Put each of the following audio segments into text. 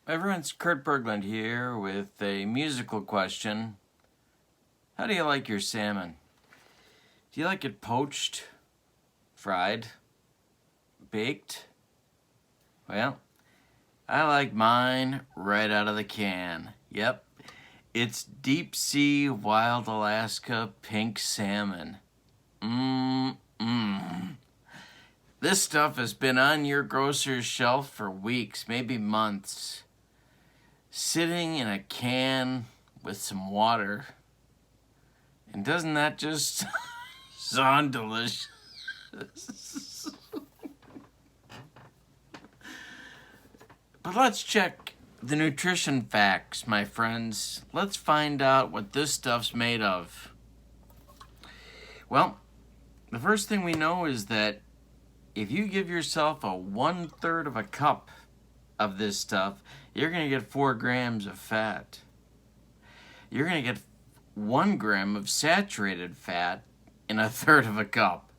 Everyone's Kurt Berglund here with a musical question. How do you like your salmon? Do you like it poached, fried, baked? Well, I like mine right out of the can. Yep, it's deep sea wild Alaska pink salmon. This stuff has been on your grocer's shelf for weeks, maybe months. Sitting in a can with some water. And doesn't that just sound delicious? But let's check the nutrition facts, my friends. Let's find out what this stuff's made of. Well, the first thing we know is that if you give yourself a 1/3 of a cup of this stuff, you're going to get 4 grams of fat. You're going to get 1 gram of saturated fat in 1/3 of a cup.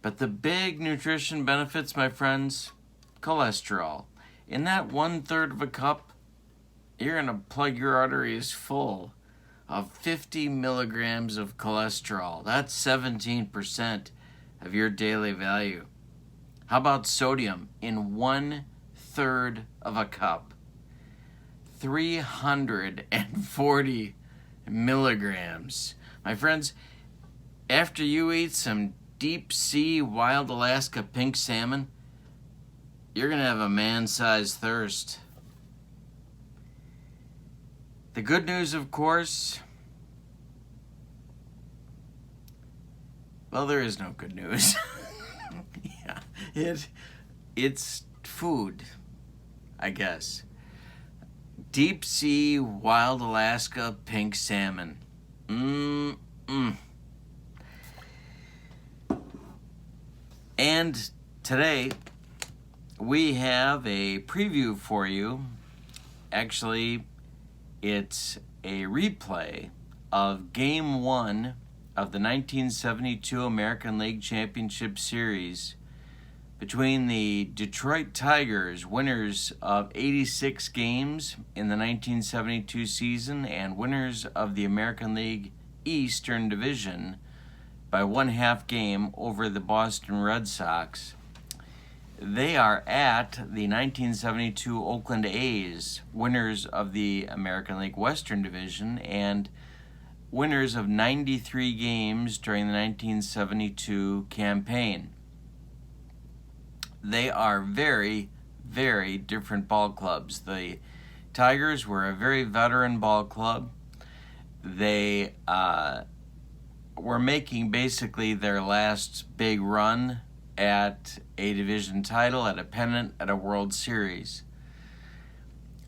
But the big nutrition benefits, my friends, cholesterol. In that 1/3 of a cup, you're going to plug your arteries full of 50 milligrams of cholesterol. That's 17% of your daily value. How about sodium? In 1/3 of a cup, 340 milligrams. My friends, after you eat some deep sea wild Alaska pink salmon, you're going to have a man-sized thirst. The good news, of course, well, there is no good news. Yeah, it's food, I guess. Deep sea wild Alaska pink salmon. And today we have a preview for you. Actually, it's a replay of Game 1 of the 1972 American League Championship Series between the Detroit Tigers, winners of 86 games in the 1972 season and winners of the American League Eastern Division by 1/2 game over the Boston Red Sox. They are at the 1972 Oakland A's, winners of the American League Western Division and winners of 93 games during the 1972 campaign. They are very, very different ball clubs. The Tigers were a very veteran ball club. They were making basically their last big run at a division title, at a pennant, at a World Series.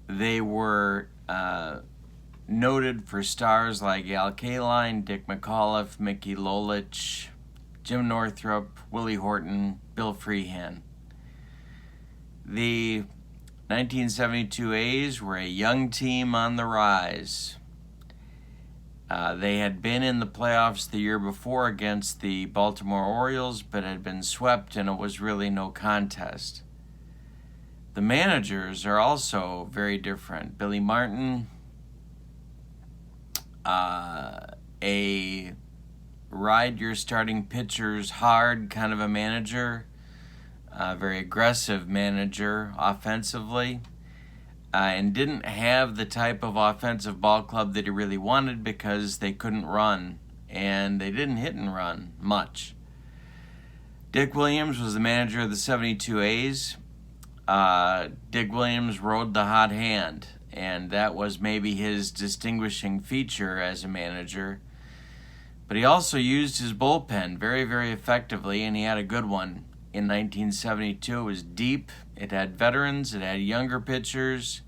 They were noted for stars like Al Kaline, Dick McAuliffe, Mickey Lolich, Jim Northrup, Willie Horton, Bill Freehan. The 1972 A's were a young team on the rise. They had been in the playoffs the year before against the Baltimore Orioles, but had been swept, and it was really no contest. The managers are also very different. Billy Martin, a ride your starting pitchers hard kind of a manager, a very aggressive manager offensively, and didn't have the type of offensive ball club that he really wanted because they couldn't run, and they didn't hit and run much. Dick Williams was the manager of the 72 A's. Dick Williams rode the hot hand, and that was maybe his distinguishing feature as a manager. But he also used his bullpen very, very effectively, and he had a good one in 1972. It was deep, it had veterans, it had younger pitchers,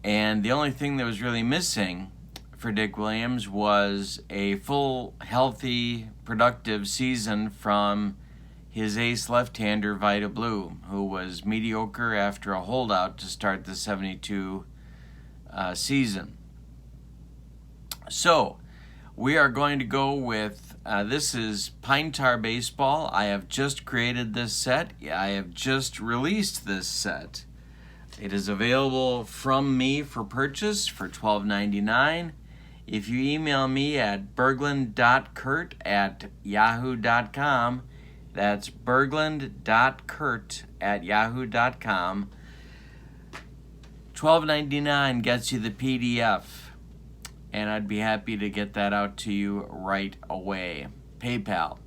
and the only thing that was really missing for Dick Williams was a full, healthy, productive season from his ace left-hander, Vida Blue, who was mediocre after a holdout to start the 72 season. So, we are going to go with, this is Pine Tar Baseball. I have just created this set. I have just released this set. It is available from me for purchase for $12.99. If you email me at berglund.kurt@yahoo.com, that's berglund.kurt@yahoo.com, $12.99 gets you the PDF, and I'd be happy to get that out to you right away. PayPal.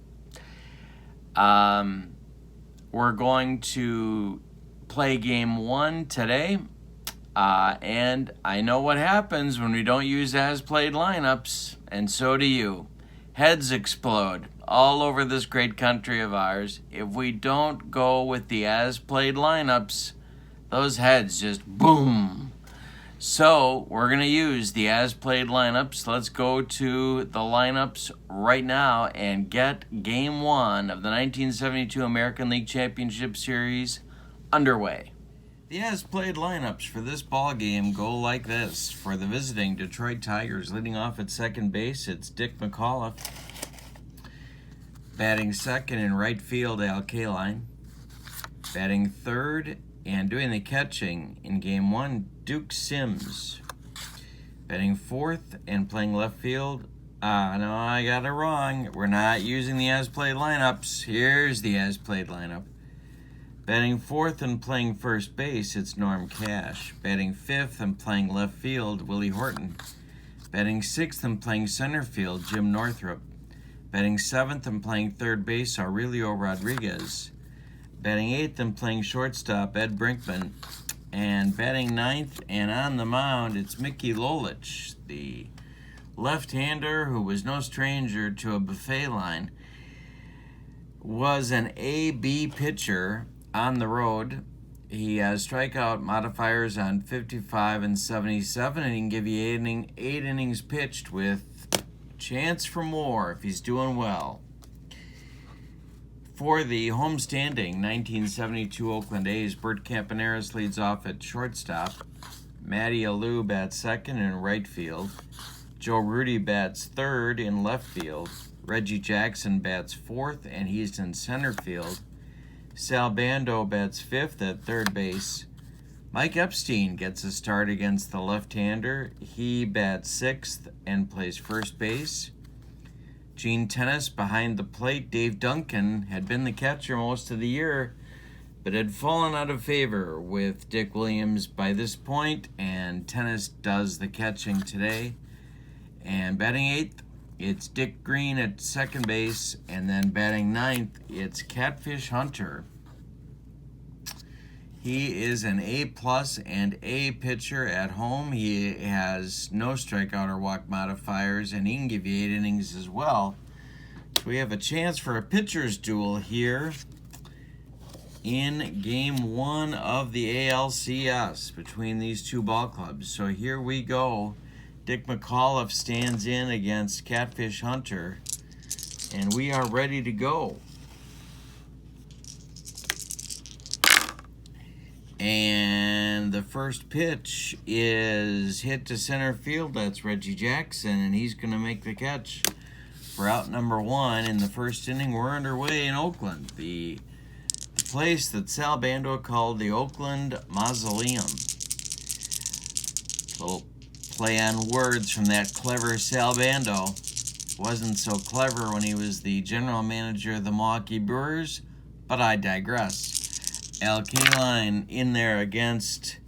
We're going to play game 1 today, and I know what happens when we don't use as-played lineups, and so do you. Heads explode all over this great country of ours. If we don't go with the as-played lineups, those heads just boom. So we're going to use the as-played lineups. Let's go to the lineups right now and get Game 1 of the 1972 American League Championship Series underway. The as-played lineups for this ball game go like this. For the visiting Detroit Tigers, leading off at second base, it's Dick McAuliffe. Batting second in right field, ALCS. Batting third and doing the catching in Game 1, Duke Sims. Batting fourth and playing left field. No, I got it wrong. We're not using the as-played lineups. Here's the as-played lineup. Batting fourth and playing first base, it's Norm Cash. Batting fifth and playing left field, Willie Horton. Batting sixth and playing center field, Jim Northrup. Batting seventh and playing third base, Aurelio Rodriguez. Batting eighth and playing shortstop, Ed Brinkman. And batting ninth and on the mound, it's Mickey Lolich, the left-hander who was no stranger to a buffet line. Was an A-B pitcher on the road. He has strikeout modifiers on 55 and 77, and he can give you 8 innings pitched with chance for more if he's doing well. For the homestanding 1972 Oakland A's, Bert Campaneris leads off at shortstop. Matty Alou bats second in right field. Joe Rudy bats third in left field. Reggie Jackson bats fourth, and he's in center field. Sal Bando bats fifth at third base. Mike Epstein gets a start against the left-hander. He bats sixth and plays first base. Gene Tennis behind the plate. Dave Duncan had been the catcher most of the year, but had fallen out of favor with Dick Williams by this point, and Tennis does the catching today. And batting eighth, it's Dick Green at second base, and then batting ninth, it's Catfish Hunter. He is an A+ and A pitcher at home. He has no strikeout or walk modifiers, and he can give you 8 innings as well. So we have a chance for a pitcher's duel here in Game 1 of the ALCS between these two ball clubs. So here we go. Dick McAuliffe stands in against Catfish Hunter, and we are ready to go. And the first pitch is hit to center field. That's Reggie Jackson, and he's going to make the catch for out number 1 in the first inning. We're underway in Oakland, the place that Sal Bando called the Oakland Mausoleum. A little play on words from that clever Sal Bando. Wasn't so clever when he was the general manager of the Milwaukee Brewers, but I digress. ALCS in there against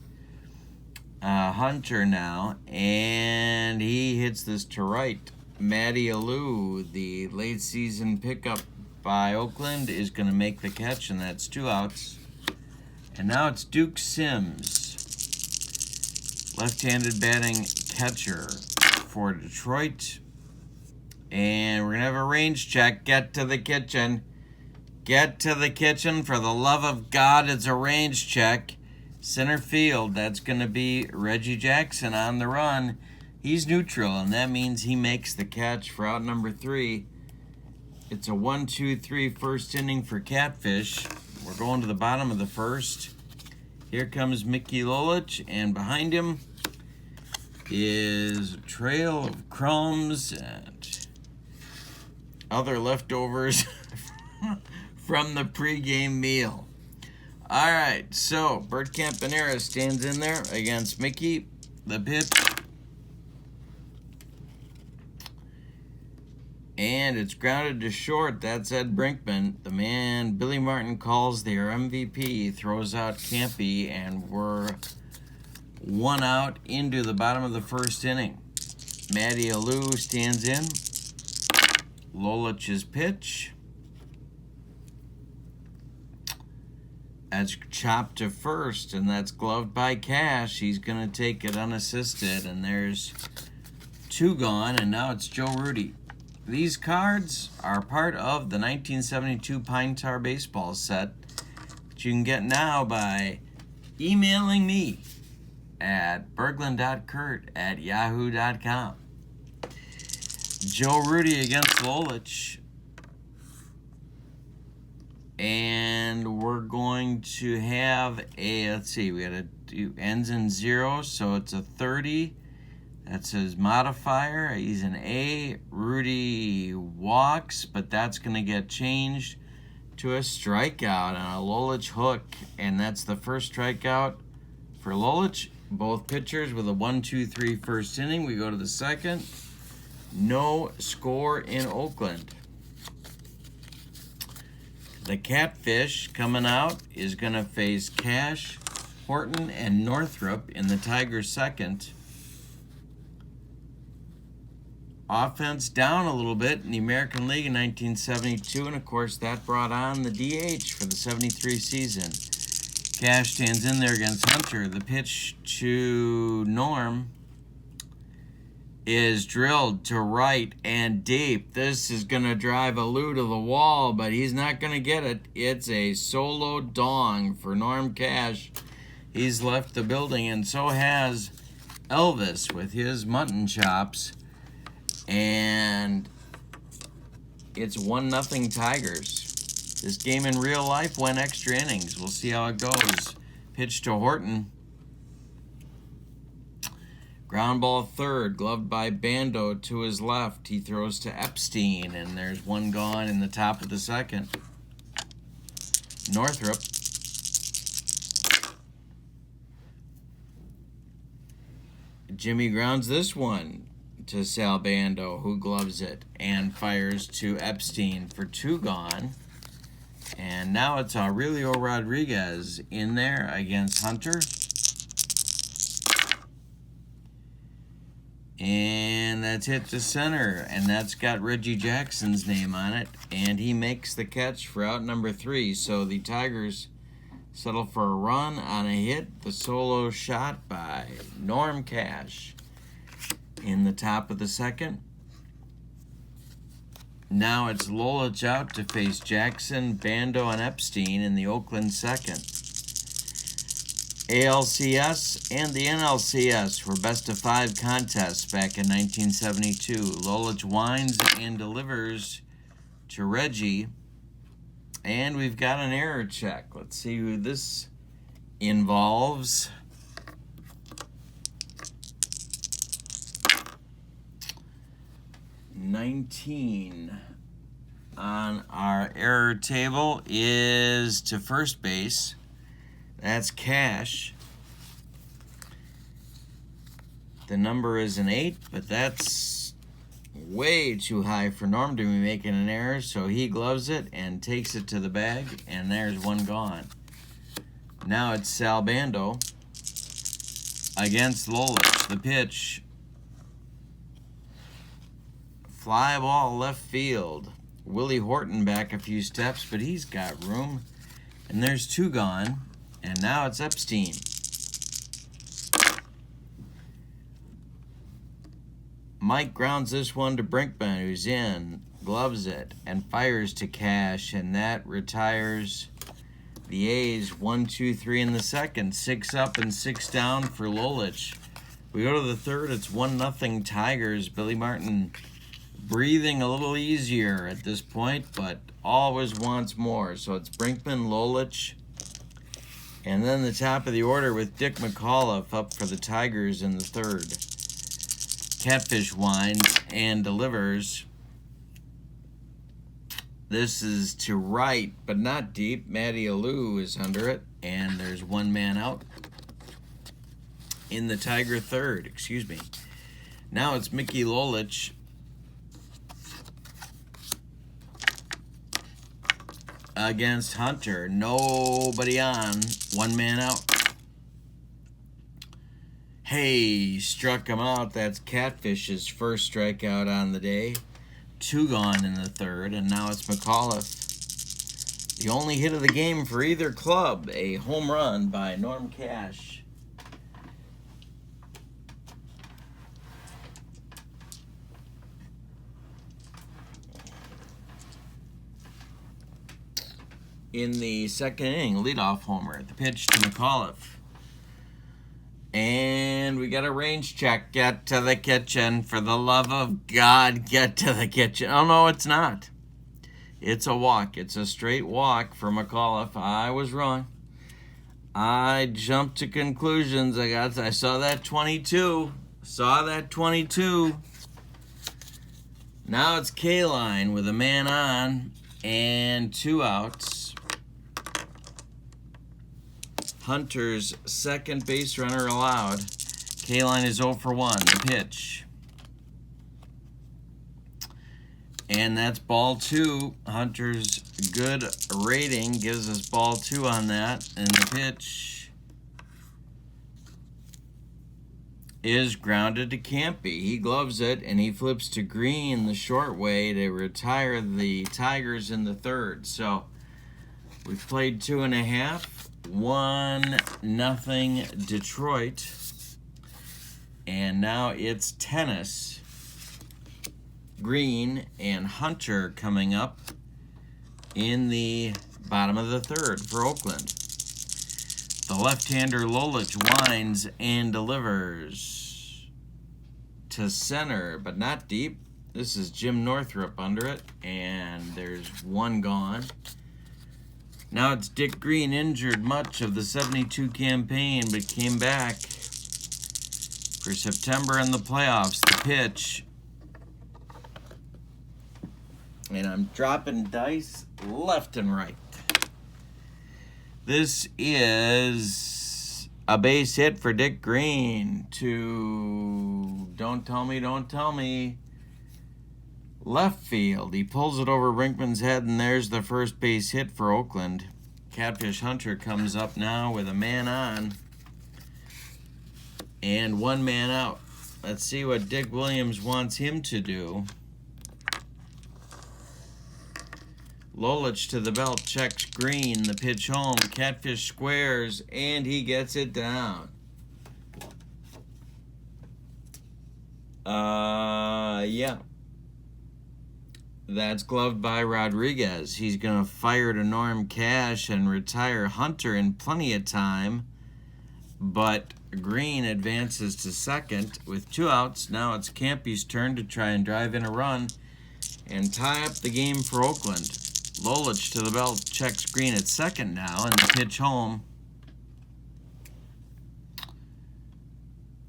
Hunter now, and he hits this to right. Matty Alou, the late season pickup by Oakland, is going to make the catch, and that's 2 outs. And now it's Duke Sims, left-handed batting catcher for Detroit. And we're going to have a range check. Get to the kitchen. Get to the kitchen, for the love of God. It's a range check. Center field, that's going to be Reggie Jackson on the run. He's neutral, and that means he makes the catch for out number 3. It's a 1-2-3 first inning for Catfish. We're going to the bottom of the first. Here comes Mickey Lolich, and behind him is a trail of crumbs and other leftovers from the pregame meal. All right, so Bert Campanera stands in there against Mickey. The pitch. And it's grounded to short. That's Ed Brinkman. The man Billy Martin calls their MVP, throws out Campy, and we're 1 out into the bottom of the first inning. Matty Alou stands in. Lolich's pitch. That's chopped to first, and that's gloved by Cash. He's going to take it unassisted, and there's 2 gone, and now it's Joe Rudy. These cards are part of the 1972 Pine Tar baseball set that you can get now by emailing me at berglund.kurt@yahoo.com. Joe Rudy against Lolich. And we're going to have a, let's see, we had a ends in 0, so it's a 30. That's his modifier. He's an A. Rudy walks, but that's going to get changed to a strikeout on a Lolich hook. And that's the first strikeout for Lolich. Both pitchers with a 1-2-3 first inning. We go to the second. No score in Oakland. The Catfish coming out is going to face Cash, Horton, and Northrup in the Tigers' second. Offense down a little bit in the American League in 1972, and of course that brought on the DH for the 73 season. Cash stands in there against Hunter. The pitch to Norm is drilled to right and deep. This is going to drive Alou to the wall, but he's not going to get it. It's a solo dong for Norm Cash. He's left the building, and so has Elvis with his mutton chops. And it's 1-0 Tigers. This game in real life went extra innings. We'll see how it goes. Pitch to Horton. Ground ball third, gloved by Bando to his left. He throws to Epstein, and there's 1 gone in the top of the second. Northrup. Jimmy grounds this one to Sal Bando, who gloves it and fires to Epstein for 2 gone. And now it's Aurelio Rodriguez in there against Hunter. And that's hit to center, and that's got Reggie Jackson's name on it, and he makes the catch for out number 3. So the Tigers settle for a run on a hit, the solo shot by Norm Cash in the top of the second. Now it's Lolich out to face Jackson, Bando, and Epstein in the Oakland second. ALCS and the NLCS were best-of-5 contests back in 1972. Lolich winds and delivers to Reggie. And we've got an error check. Let's see who this involves. $19 on our error table is to first base. That's Cash. The number is an 8, but that's way too high for Norm to be making an error, so he gloves it and takes it to the bag, and there's 1 gone. Now it's Sal Bando against Lolich. The pitch. Fly ball left field. Willie Horton back a few steps, but he's got room. And there's 2 gone. And now it's Epstein. Mike grounds this one to Brinkman, who's in, gloves it, and fires to Cash, and that retires the A's 1-2-3 in the second. 6 up and 6 down for Lolich. We go to the third. It's 1-0 Tigers. Billy Martin breathing a little easier at this point, but always wants more. So it's Brinkman, Lolich, and then the top of the order with Dick McAuliffe up for the Tigers in the third. Catfish winds and delivers. This is to right, but not deep. Matty Alou is under it, and there's one man out in the Tiger third. Excuse me. Now it's Mickey Lolich against Hunter. Nobody on. One man out. Hey, struck him out. That's Catfish's first strikeout on the day. 2 gone in the third, and now it's McAuliffe. The only hit of the game for either club, a home run by Norm Cash. In the second inning, leadoff homer. The pitch to McAuliffe. And we got a range check. Get to the kitchen. For the love of God, get to the kitchen. Oh, no, it's not. It's a walk. It's a straight walk for McAuliffe. I was wrong. I jumped to conclusions. I saw that 22. Now it's K-line with a man on and 2 outs. Hunter's second base runner allowed. K-line is 0 for 1. The pitch. And that's ball 2. Hunter's good rating gives us ball 2 on that. And the pitch is grounded to Campy. He gloves it, and he flips to Green the short way to retire the Tigers in the third. So we've played 2.5. 1-0 Detroit. And now it's tennis. Green and Hunter coming up in the bottom of the third for Oakland. The left-hander Lolich winds and delivers to center, but not deep. This is Jim Northrup under it, and there's 1 gone. Now it's Dick Green, injured much of the 72 campaign, but came back for September in the playoffs. The pitch. And I'm dropping dice left and right. This is a base hit for Dick Green to don't tell me. Left field. He pulls it over Rinkman's head, and there's the first base hit for Oakland. Catfish Hunter comes up now with a man on and 1 man out. Let's see what Dick Williams wants him to do. Lolich to the belt, checks Green, the pitch home. Catfish squares, and he gets it down. Yeah. That's gloved by Rodriguez. He's going to fire to Norm Cash and retire Hunter in plenty of time. But Green advances to second with 2 outs. Now it's Campy's turn to try and drive in a run and tie up the game for Oakland. Lolich to the belt, checks Green at second now, and the pitch home.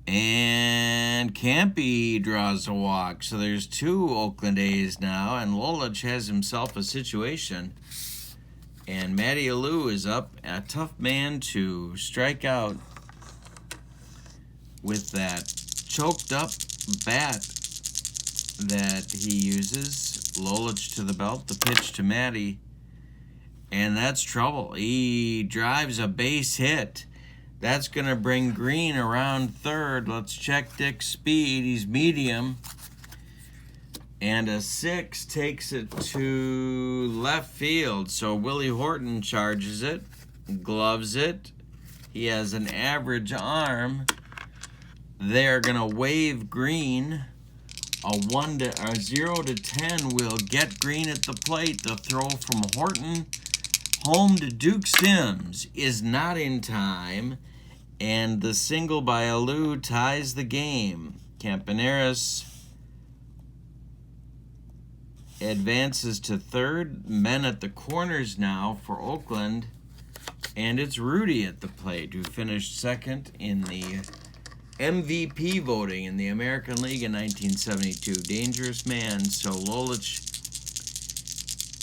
And Campy draws a walk. So there's 2 Oakland A's now, and Lolich has himself a situation. And Matty Alou is up, a tough man to strike out with that choked up bat that he uses. Lolich to the belt, the pitch to Matty, and that's trouble. He drives a base hit. That's going to bring Green around third. Let's check Dick's speed. He's medium. And a 6 takes it to left field. So Willie Horton charges it, gloves it. He has an average arm. They're going to wave Green. A 0 to 10 will get Green at the plate. The throw from Horton home to Duke Sims is not in time. And the single by Alou ties the game. Campaneris advances to third. Men at the corners now for Oakland. And it's Rudy at the plate, who finished second in the MVP voting in the American League in 1972. Dangerous man. So Lolich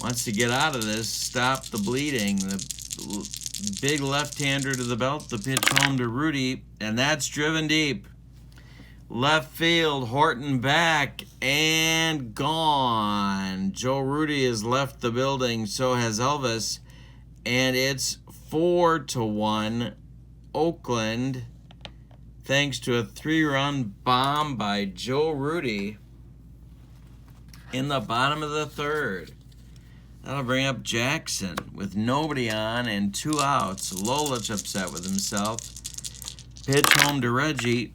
wants to get out of this, stop the bleeding. The big left-hander to the belt, the pitch home to Rudy, and that's driven deep. Left field, Horton back, and gone. Joe Rudy has left the building, so has Elvis, and it's 4-1 Oakland, thanks to a 3-run bomb by Joe Rudy in the bottom of the third. That'll bring up Jackson with nobody on and 2 outs. Lolich upset with himself. Pitch home to Reggie.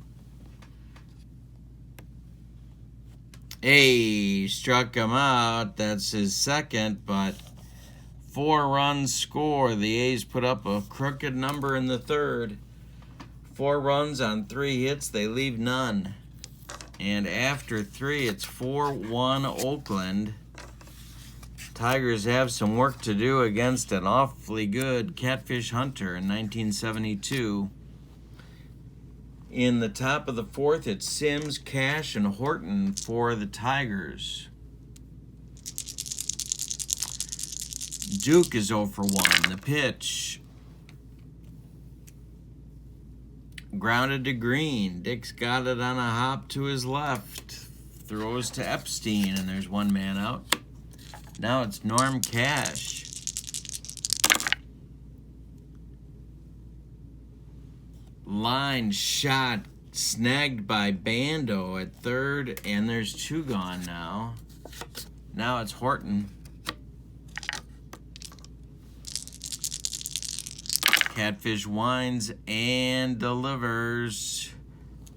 Hey, struck him out. That's his second, but 4-run score. The A's put up a crooked number in the third. 4 runs on 3 hits. They leave none. And after 3, it's 4-1 Oakland. Tigers have some work to do against an awfully good Catfish Hunter in 1972. In the top of the 4th, it's Sims, Cash, and Horton for the Tigers. Duke is 0 for 1. The pitch. Grounded to Green. Dick's got it on a hop to his left. Throws to Epstein, and there's 1 man out. Now it's Norm Cash. Line shot snagged by Bando at third, and there's 2 gone now. Now it's Horton. Catfish winds and delivers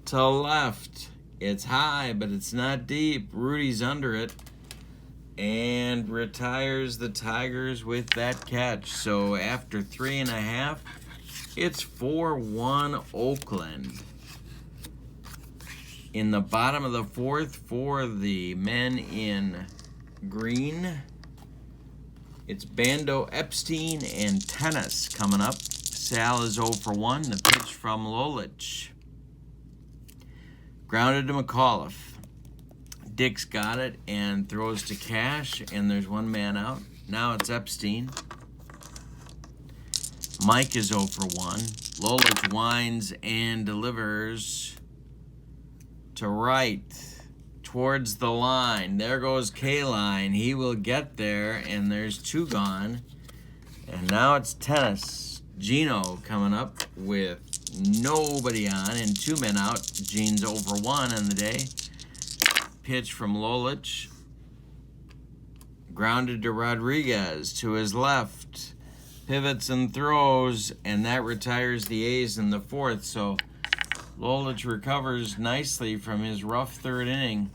to left. It's high, but it's not deep. Rudy's under it and retires the Tigers with that catch. So after 3.5, it's 4-1 Oakland. In the bottom of the 4th, for the men in green, it's Bando, Epstein, and Tennis coming up. Sal is 0 for 1. The pitch from Lolich. Grounded to McAuliffe. Dick's got it and throws to Cash, and there's 1 man out. Now it's Epstein. Mike is 0 for 1. Lolich winds and delivers to right towards the line. There goes K-Line. He will get there, and there's 2 gone. And now it's Tennis. Gino coming up with nobody on and 2 men out. Gene's 0 for 1 on the day. Pitch from Lolich. Grounded to Rodriguez to his left. Pivots and throws, and that retires the A's in the 4th. So Lolich recovers nicely from his rough 3rd inning.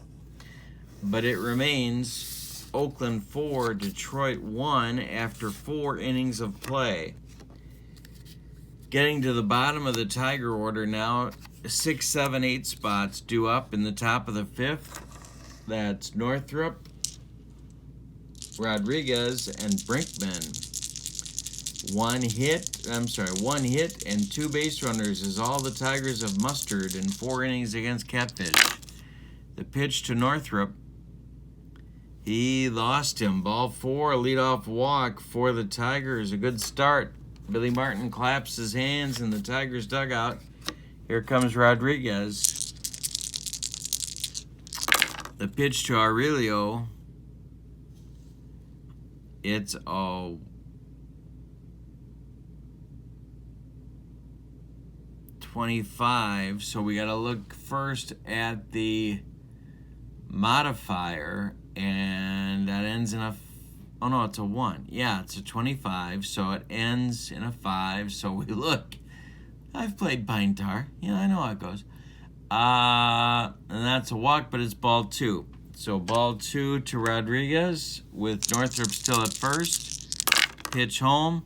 But it remains Oakland 4, Detroit 1 after 4 innings of play. Getting to the bottom of the Tiger order now, 6, 7, 8 spots due up in the top of the 5th. That's Northrup, Rodriguez, and Brinkman. 1 hit and 2 base runners is all the Tigers have mustered in 4 innings against Catfish. The pitch to Northrup. He lost him. Ball 4, leadoff walk for the Tigers. A good start. Billy Martin claps his hands in the Tigers dugout. Here comes Rodriguez. The pitch to Aurelio. It's a 25, so we got to look first at the modifier, and that ends in a, oh no, it's a 1. Yeah, it's a 25, so it ends in a 5, so we look. I've played Pine Tar. Yeah, I know how it goes. And that's a walk, but it's ball 2. So ball 2 to Rodriguez with Northrup still at first. Pitch home.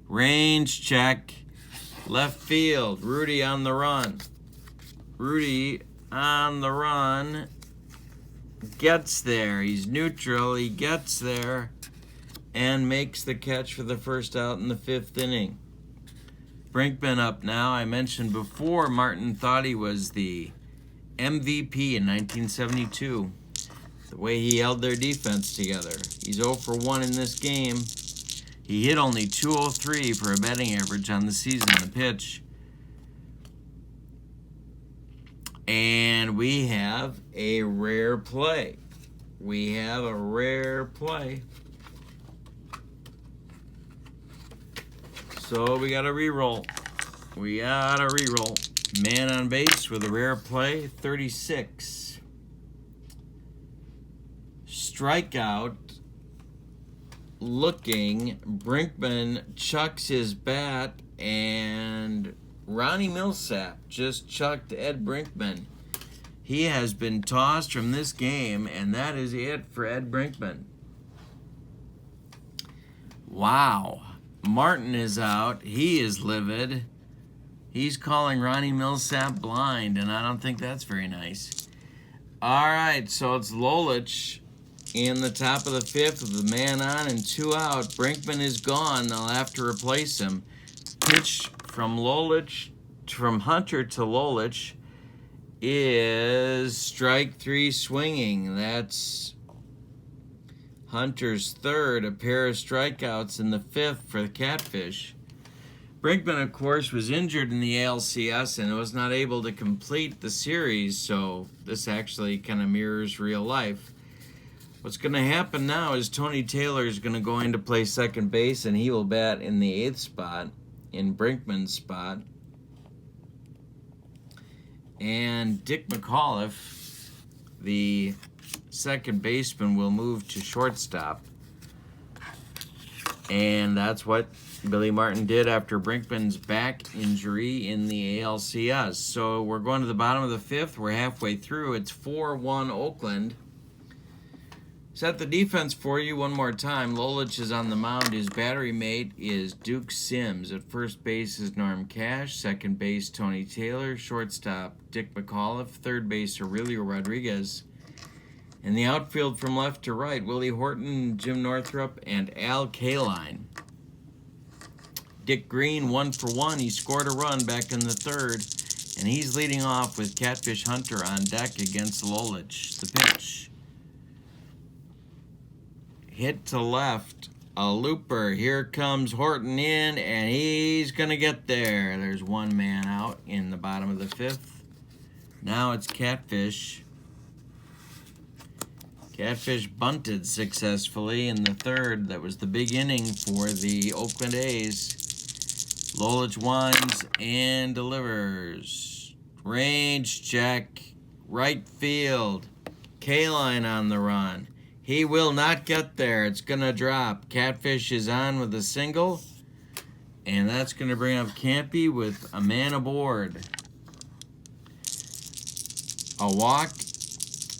Range check. Left field. Rudy on the run. Rudy on the run. Gets there. He's neutral. He gets there and makes the catch for the first out in the 5th inning. Brinkman up now. I mentioned before Martin thought he was the MVP in 1972. The way he held their defense together. He's 0 for 1 in this game. He hit only 203 for a batting average on the season. The pitch. And we have a rare play. We have a rare play. So we got to re-roll. We got to re-roll. Man on base with a rare play, 36. Strikeout. Looking. Brinkman chucks his bat, and Ronnie Millsap just chucked Ed Brinkman. He has been tossed from this game, and that is it for Ed Brinkman. Wow. Martin is out. He is livid. He's calling Ronnie Millsap blind, and I don't think that's very nice. All right, so it's Lolich in the top of the fifth with the man on and 2 out. Brinkman is gone. They'll have to replace him. Pitch from Lolich, from Hunter to Lolich, is strike 3 swinging. That's Hunter's third, a pair of strikeouts in the fifth for the Catfish. Brinkman, of course, was injured in the ALCS and was not able to complete the series, so this actually kind of mirrors real life. What's going to happen now is Tony Taylor is going to go in to play second base, and he will bat in the 8th spot, in Brinkman's spot. And Dick McAuliffe, the second baseman, will move to shortstop. And that's what Billy Martin did after Brinkman's back injury in the ALCS. So we're going to the bottom of the fifth. We're halfway through. It's 4-1 Oakland. Set the defense for you one more time. Lolich is on the mound. His battery mate is Duke Sims. At first base is Norm Cash. Second base, Tony Taylor. Shortstop, Dick McAuliffe. Third base, Aurelio Rodriguez. In the outfield from left to right, Willie Horton, Jim Northrup, and Al Kaline. Dick Green, 1 for 1. He scored a run back in the third, and he's leading off with Catfish Hunter on deck against Lolich. The pitch. Hit to left, a looper. Here comes Horton in, and he's going to get there. There's one man out in the bottom of the fifth. Now it's Catfish. Catfish bunted successfully in the third. That was the big inning for the Oakland A's. Lolich winds and delivers. Range check. Right field. Kaline on the run. He will not get there. It's going to drop. Catfish is on with a single. And that's going to bring up Campy with a man aboard. A walk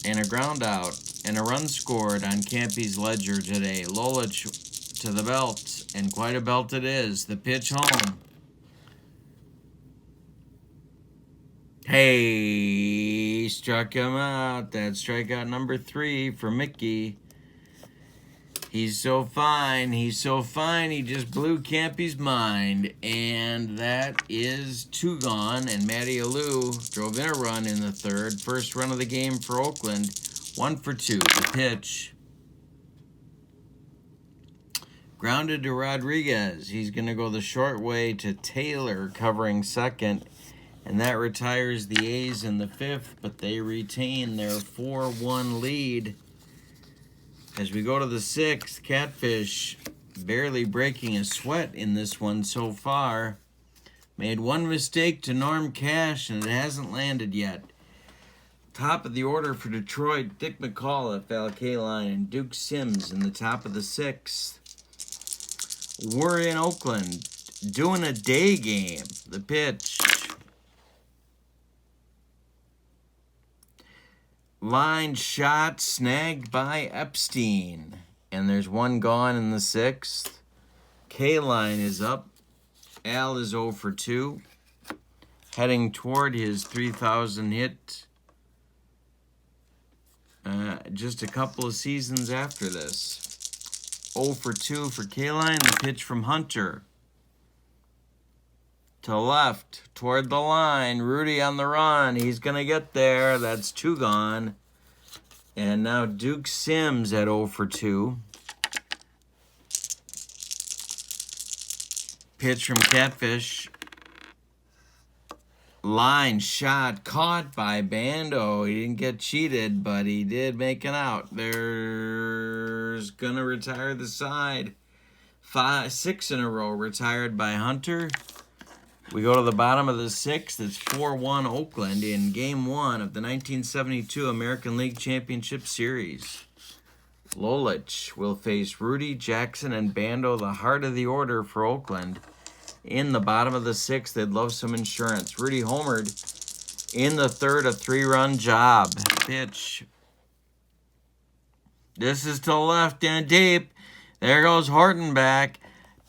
and a ground out. And a run scored on Campy's ledger today. Lolich to the belt. And quite a belt it is. The pitch home. Hey, struck him out. That's strikeout number 3 for Mickey. He's so fine. He's so fine. He just blew Campy's mind. And that is 2 gone. And Matty Alou drove in a run in the third. First run of the game for Oakland. 1 for 2. The pitch. Grounded to Rodriguez. He's going to go the short way to Taylor covering second. And that retires the A's in the fifth, but they retain their 4-1 lead. As we go to the sixth, Catfish barely breaking a sweat in this one so far. Made one mistake to Norm Cash, and it hasn't landed yet. Top of the order for Detroit, Dick McAuliffe, Al Kaline, and Duke Sims in the top of the sixth. We're in Oakland doing a day game. The pitch. Line shot snagged by Epstein. And there's 1 gone in the sixth. Kaline is up. Al is 0 for 2. Heading toward his 3,000 hit just a couple of seasons after this. 0 for 2 for Kaline. The pitch from Hunter. To left, toward the line. Rudy on the run. He's going to get there. That's 2 gone. And now Duke Sims at 0 for 2. Pitch from Catfish. Line shot caught by Bando. He didn't get cheated, but he did make an out. There's gonna retire the side. 6 in a row retired by Hunter. We go to the bottom of the 6th. It's 4-1 Oakland in Game 1 of the 1972 American League Championship Series. Lolich will face Rudy, Jackson, and Bando, the heart of the order for Oakland. In the bottom of the 6th, they'd love some insurance. Rudy homered in the 3rd, a 3-run job. Pitch. This is to the left and deep. There goes Horton back.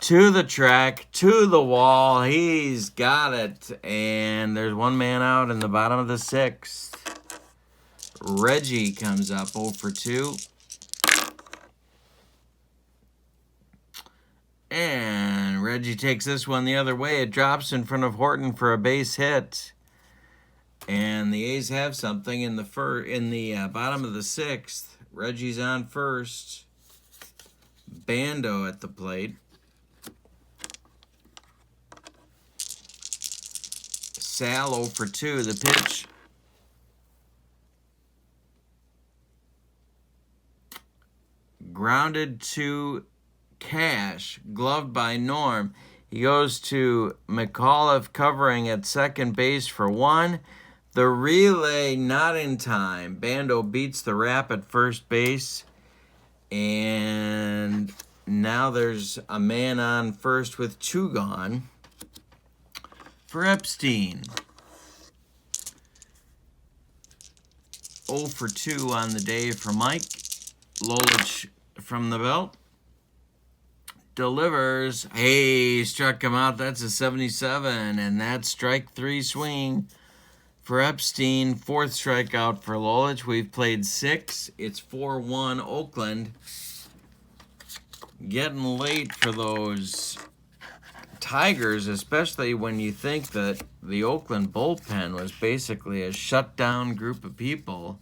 To the track, to the wall. He's got it. And there's one man out in the bottom of the 6th. Reggie comes up 0 for 2. And Reggie takes this one the other way. It drops in front of Horton for a base hit. And the A's have something in the bottom of the 6th. Reggie's on first. Bando at the plate. Sal 0 for 2. The pitch. Grounded to Cash. Gloved by Norm. He goes to McAuliffe covering at second base for 1. The relay not in time. Bando beats the rap at first base. And now there's a man on first with 2 gone. For Epstein. 0 for 2 on the day for Mike. Lolich from the belt. Delivers. Hey, struck him out. That's a 77. And that's strike 3 swing for Epstein. 4th strikeout for Lolich. We've played 6. It's 4-1 Oakland. Getting late for those Tigers, especially when you think that the Oakland bullpen was basically a shut-down group of people.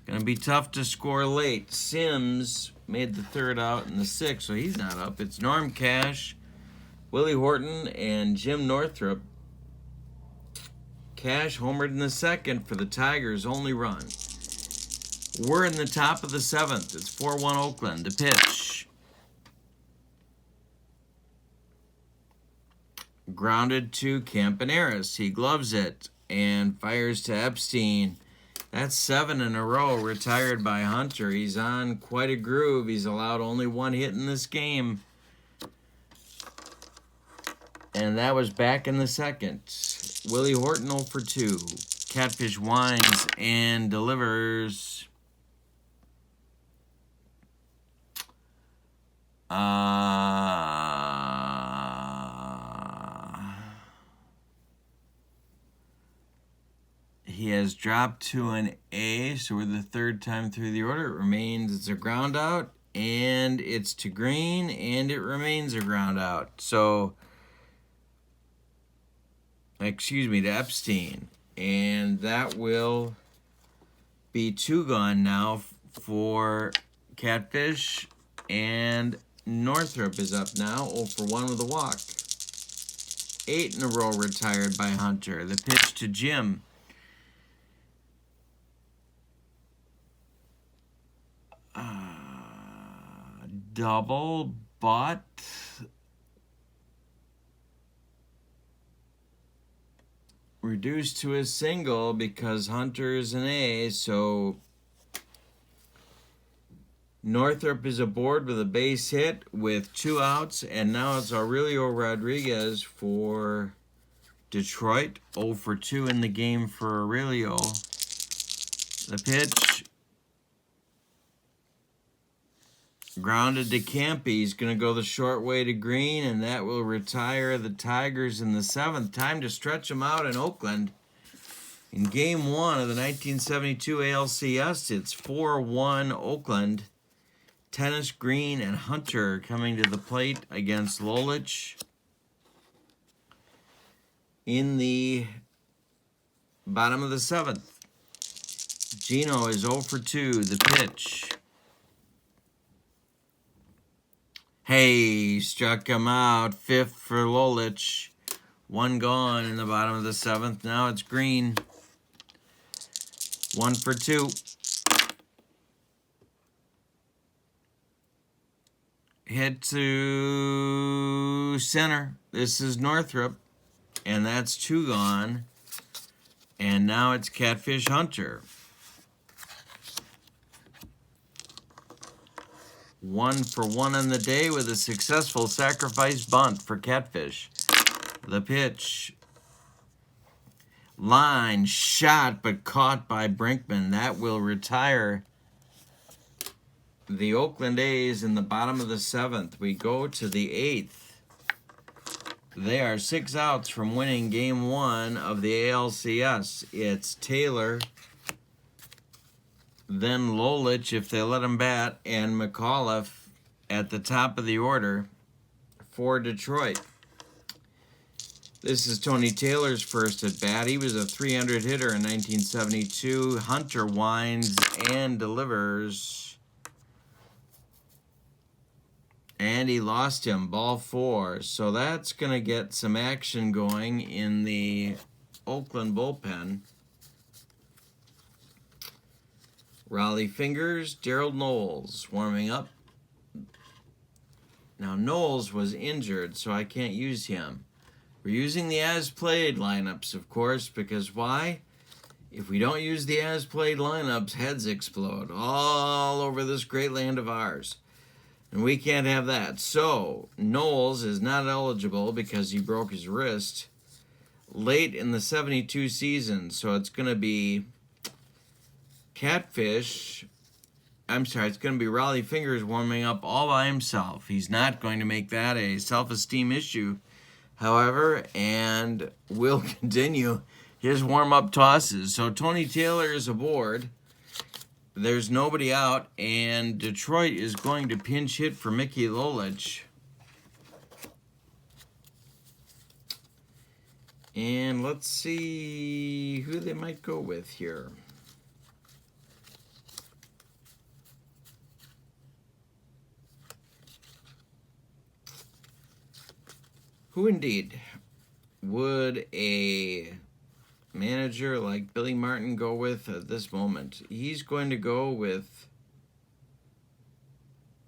Going to be tough to score late. Sims made the 3rd out in the 6th, so he's not up. It's Norm Cash, Willie Horton, and Jim Northrup. Cash homered in the 2nd for the Tigers' only run. We're in the top of the 7th. It's 4-1 Oakland. The pitch. Grounded to Campaneris. He gloves it and fires to Epstein. That's 7 in a row retired by Hunter. He's on quite a groove. He's allowed only 1 hit in this game. And that was back in the 2nd. Willie Horton 0 for 2. Catfish winds and delivers. He has dropped to an A, so we're the 3rd time through the order. It remains, it's a ground out, and it's to Green, and it remains a ground out. So, to Epstein. And that will be 2 gone now for Catfish, and Northrup is up now, 0 for 1 with a walk. 8 in a row retired by Hunter. The pitch to Jim. Double, but reduced to a single because Hunter is an A, so Northrup is aboard with a base hit with 2 outs, and now it's Aurelio Rodriguez for Detroit. 0 for 2 in the game for Aurelio. The pitch. Grounded to Campy. He's going to go the short way to Green, and that will retire the Tigers in the 7th. Time to stretch them out in Oakland. In Game 1 of the 1972 ALCS, it's 4-1 Oakland. Tennis, Green, and Hunter coming to the plate against Lolich. In the bottom of the 7th. Gino is 0 for 2. The pitch. Hey, struck him out. 5th for Lolich. 1 gone in the bottom of the 7th. Now it's Green. 1 for 2. Hit to center. This is Northrop. And that's 2 gone. And now it's Catfish Hunter. 1 for 1 on the day with a successful sacrifice bunt for Catfish. The pitch. Line shot but caught by Brinkman. That will retire the Oakland A's in the bottom of the 7th. We go to the 8th. They are 6 outs from winning Game 1 of the ALCS. It's Taylor, then Lolich if they let him bat, and McAuliffe at the top of the order for Detroit. This is Tony Taylor's first at bat. He was a .300 hitter in 1972. Hunter winds and delivers. And he lost him, ball 4. So that's going to get some action going in the Oakland bullpen. Raleigh Fingers, Gerald Knowles warming up. Now Knowles was injured, so I can't use him. We're using the as-played lineups, of course, because why? If we don't use the as-played lineups, heads explode all over this great land of ours. And we can't have that. So, Knowles is not eligible because he broke his wrist late in the 72 season. So it's going to be it's going to be Raleigh Fingers warming up all by himself. He's not going to make that a self-esteem issue, however, and will continue his warm-up tosses. So Tony Taylor is aboard. There's nobody out, and Detroit is going to pinch hit for Mickey Lolich. And let's see who they might go with here. Who indeed would a manager like Billy Martin go with at this moment? He's going to go with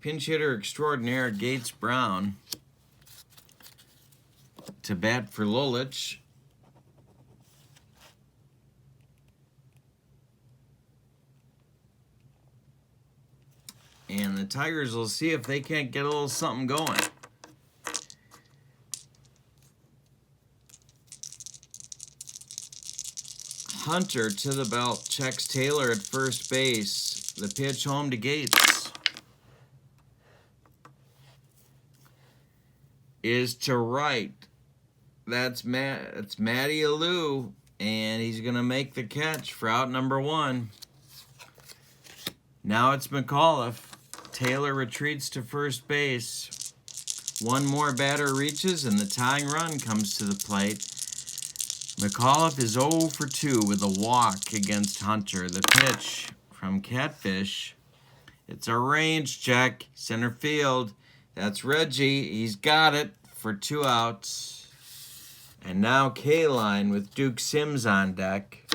pinch hitter extraordinaire Gates Brown to bat for Lolich. And the Tigers will see if they can't get a little something going. Hunter to the belt, checks Taylor at first base. The pitch home to Gates is to right. It's Matty Alou, and he's going to make the catch for out number 1. Now it's McAuliffe. Taylor retreats to first base. One more batter reaches, and the tying run comes to the plate. McAuliffe is 0 for 2 with a walk against Hunter. The pitch from Catfish. It's a range check. Center field. That's Reggie. He's got it for 2 outs. And now K-line with Duke Sims on deck.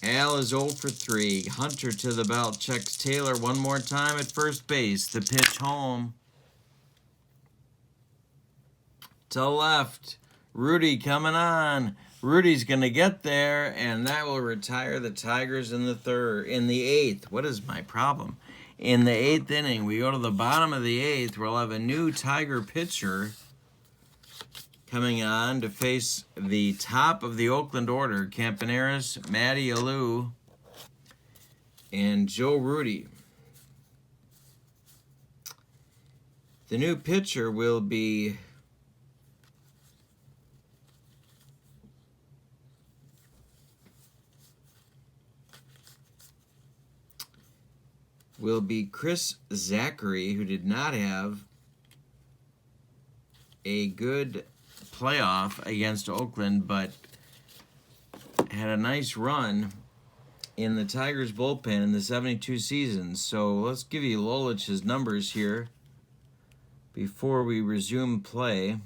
Al is 0 for 3. Hunter to the belt. Checks Taylor one more time at first base. The pitch home. To left. Rudy coming on. Rudy's going to get there, and that will retire the Tigers in the 8th. What is my problem? In the 8th inning, we go to the bottom of the 8th. We'll have a new Tiger pitcher coming on to face the top of the Oakland order. Campaneris, Matty Alou, and Joe Rudy. The new pitcher will be Chris Zachary, who did not have a good playoff against Oakland, but had a nice run in the Tigers bullpen in the 72 season. So let's give you Lolich's numbers here before we resume play.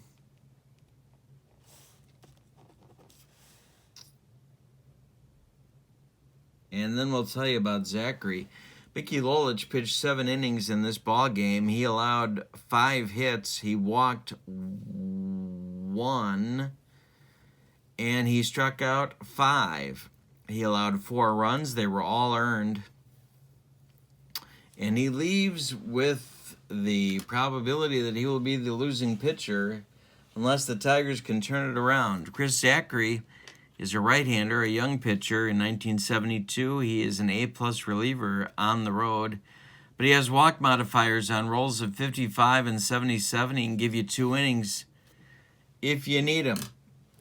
And then we'll tell you about Zachary. Mickey Lolich pitched 7 innings in this ball game. He allowed 5 hits. He walked 1, and he struck out 5. He allowed 4 runs. They were all earned. And he leaves with the probability that he will be the losing pitcher unless the Tigers can turn it around. Chris Zachary is a right-hander, a young pitcher. In 1972, he is an A-plus reliever on the road. But he has walk modifiers on rolls of 55 and 77. He can give you 2 innings if you need him.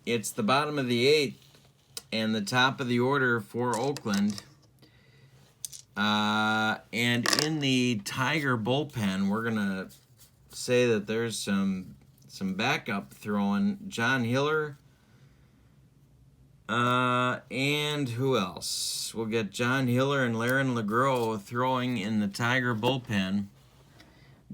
It's the bottom of the 8th and the top of the order for Oakland. And in the Tiger bullpen, we're going to say that there's some backup throwing. John Hiller. And who else? We'll get John Hiller and Laren LeGros throwing in the Tiger bullpen,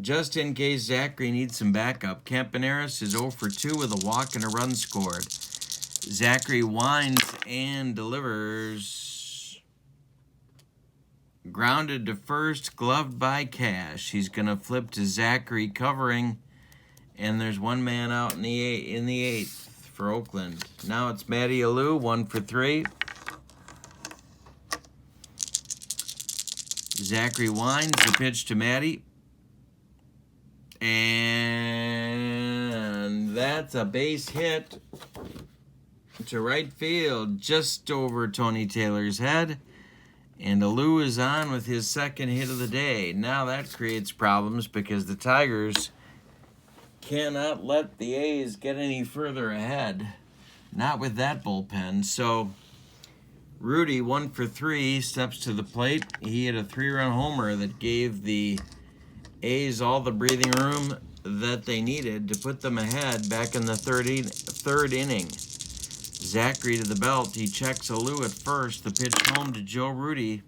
just in case Zachary needs some backup. Campaneris is 0 for 2 with a walk and a run scored. Zachary winds and delivers. Grounded to first, gloved by Cash. He's going to flip to Zachary covering, and there's one man out in the 8th. For Oakland. Now it's Matty Alou, 1 for 3. Zachary winds the pitch to Matty. And that's a base hit to right field, just over Tony Taylor's head. And Alou is on with his second hit of the day. Now that creates problems because the Tigers cannot let the A's get any further ahead. Not with that bullpen. So Rudy, 1 for 3, steps to the plate. He hit a 3-run homer that gave the A's all the breathing room that they needed to put them ahead back in the third inning. Zachary to the belt. He checks Alou at first. The pitch home to Joe Rudy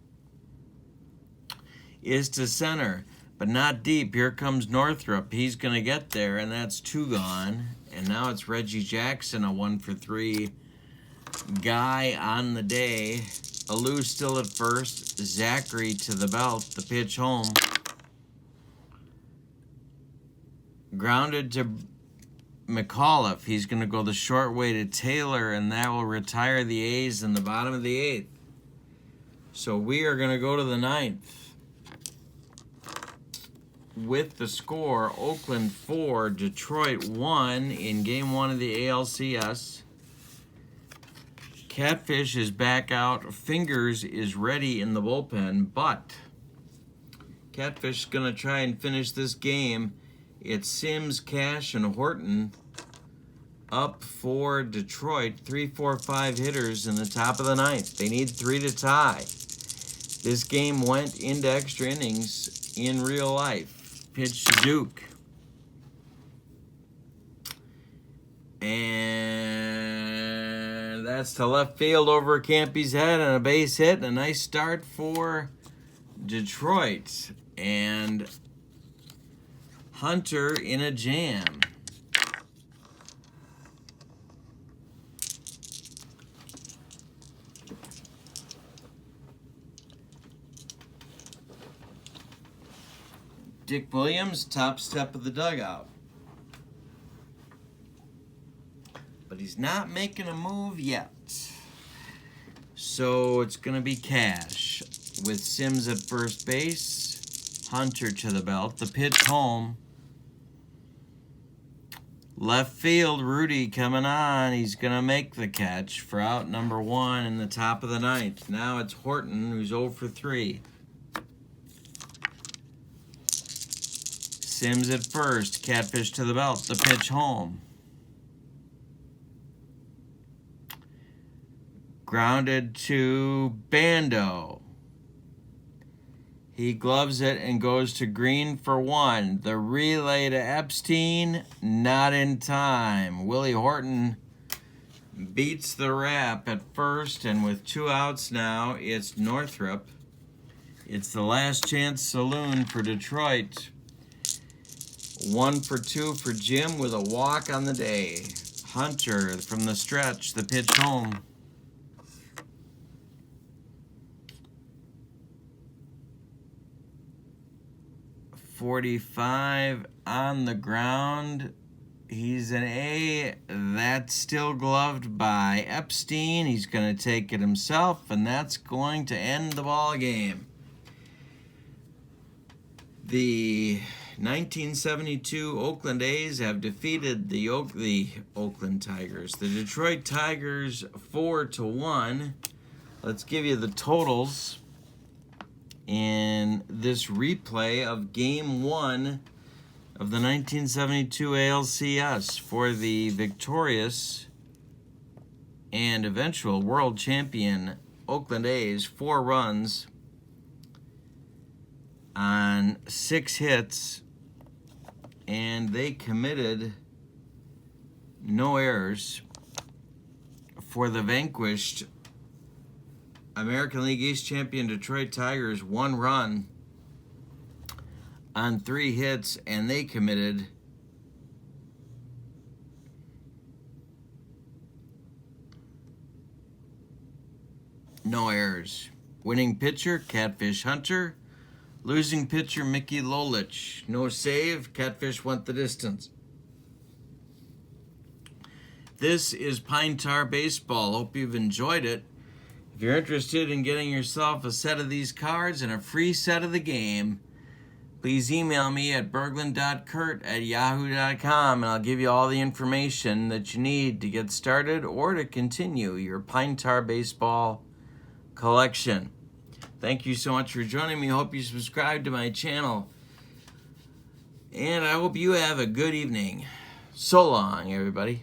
is to center, but not deep. Here comes Northrup. He's going to get there, and that's 2 gone. And now it's Reggie Jackson, a 1 for 3 guy on the day. Alou still at first. Zachary to the belt. The pitch home. Grounded to McAuliffe. He's going to go the short way to Taylor, and that will retire the A's in the bottom of the 8th. So we are going to go to the 9th. With the score, Oakland 4, Detroit 1 in Game 1 of the ALCS. Catfish is back out. Fingers is ready in the bullpen, but Catfish is going to try and finish this game. It's Sims, Cash, and Horton up for Detroit. 3, 4, 5 hitters in the top of the 9th. They need 3 to tie. This game went into extra innings in real life. Pitch to Duke. And that's to left field over Campy's head and a base hit. A nice start for Detroit. And Hunter in a jam. Dick Williams, top step of the dugout. But he's not making a move yet. So it's going to be Cash with Sims at first base. Hunter to the belt. The pitch home. Left field, Rudy coming on. He's going to make the catch for out number 1 in the top of the 9th. Now it's Horton, who's 0 for 3. Sims at first. Catfish to the belt. The pitch home. Grounded to Bando. He gloves it and goes to green for one. The relay to Epstein, not in time. Willie Horton beats the wrap at first, and with 2 outs now, it's Northrop. It's the last chance saloon for Detroit. 1 for 2 for Jim with a walk on the day. Hunter from the stretch, the pitch home. .45 on the ground. He's an A. That's still gloved by Epstein. He's going to take it himself, and that's going to end the ball game. The 1972 Oakland A's have defeated the Oakland Tigers. The Detroit Tigers 4-1. Let's give you the totals in this replay of Game 1 of the 1972 ALCS for the victorious and eventual world champion Oakland A's. 4 runs on 6 hits, and they committed no errors. For the vanquished American League East champion Detroit Tigers, 1 run on 3 hits, and they committed no errors. Winning pitcher, Catfish Hunter. Losing pitcher, Mickey Lolich. No save, Catfish went the distance. This is Pine Tar Baseball. Hope you've enjoyed it. If you're interested in getting yourself a set of these cards and a free set of the game, please email me at berglund.kurt@yahoo.com, and I'll give you all the information that you need to get started or to continue your Pine Tar Baseball collection. Thank you so much for joining me. Hope you subscribe to my channel. And I hope you have a good evening. So long, everybody.